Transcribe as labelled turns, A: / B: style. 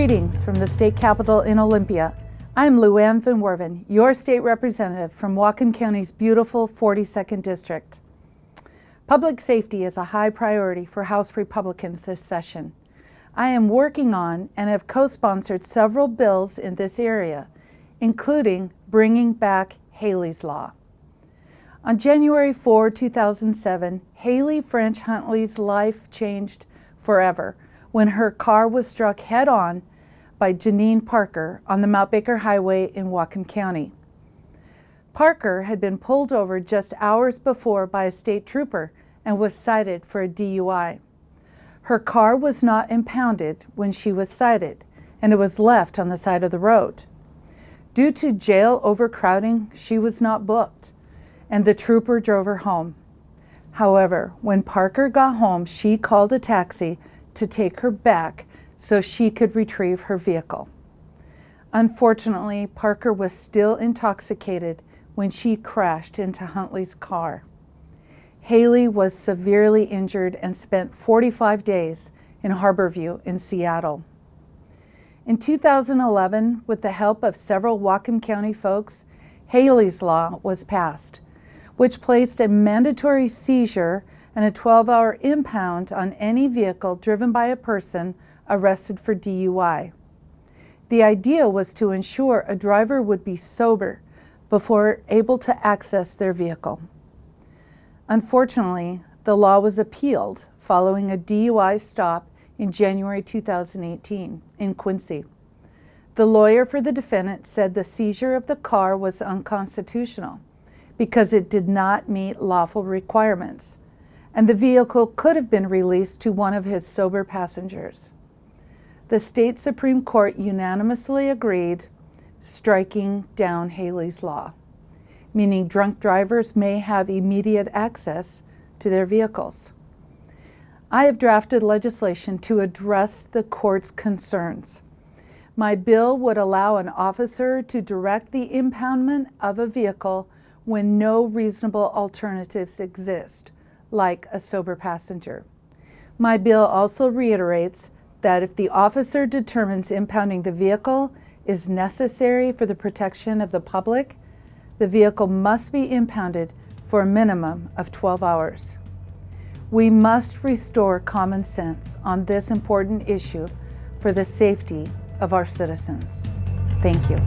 A: Greetings from the state capitol in Olympia. I'm Werven, your state representative from Whatcom County's beautiful 42nd District. Public safety is a high priority for House Republicans this session. I am working on and have co-sponsored several bills in this area, including bringing back Hailey's Law. On January 4, 2007, Hailey French Huntley's life changed forever when her car was struck head-on by Janine Parker on the Mount Baker Highway in Whatcom County. Parker had been pulled over just hours before by a state trooper and was cited for a DUI. Her car was not impounded when she was cited, and it was left on the side of the road. Due to jail overcrowding, she was not booked, and the trooper drove her home. However, when Parker got home, she called a taxi to take her back so she could retrieve her vehicle. Unfortunately, Parker was still intoxicated when she crashed into Huntley's car. Hailey was severely injured and spent 45 days in Harborview in Seattle. In 2011, with the help of several Whatcom County folks, Hailey's Law was passed, which placed a mandatory seizure and a 12-hour impound on any vehicle driven by a person arrested for DUI. The idea was to ensure a driver would be sober before able to access their vehicle. Unfortunately, the law was appealed following a DUI stop in January 2018 in Quincy. The lawyer for the defendant said the seizure of the car was unconstitutional because it did not meet lawful requirements, and the vehicle could have been released to one of his sober passengers. The state Supreme Court unanimously agreed, striking down Hailey's Law, meaning drunk drivers may have immediate access to their vehicles. I have drafted legislation to address the court's concerns. My bill would allow an officer to direct the impoundment of a vehicle when no reasonable alternatives exist, like a sober passenger. My bill also reiterates that if the officer determines impounding the vehicle is necessary for the protection of the public, the vehicle must be impounded for a minimum of 12 hours. We must restore common sense on this important issue for the safety of our citizens. Thank you.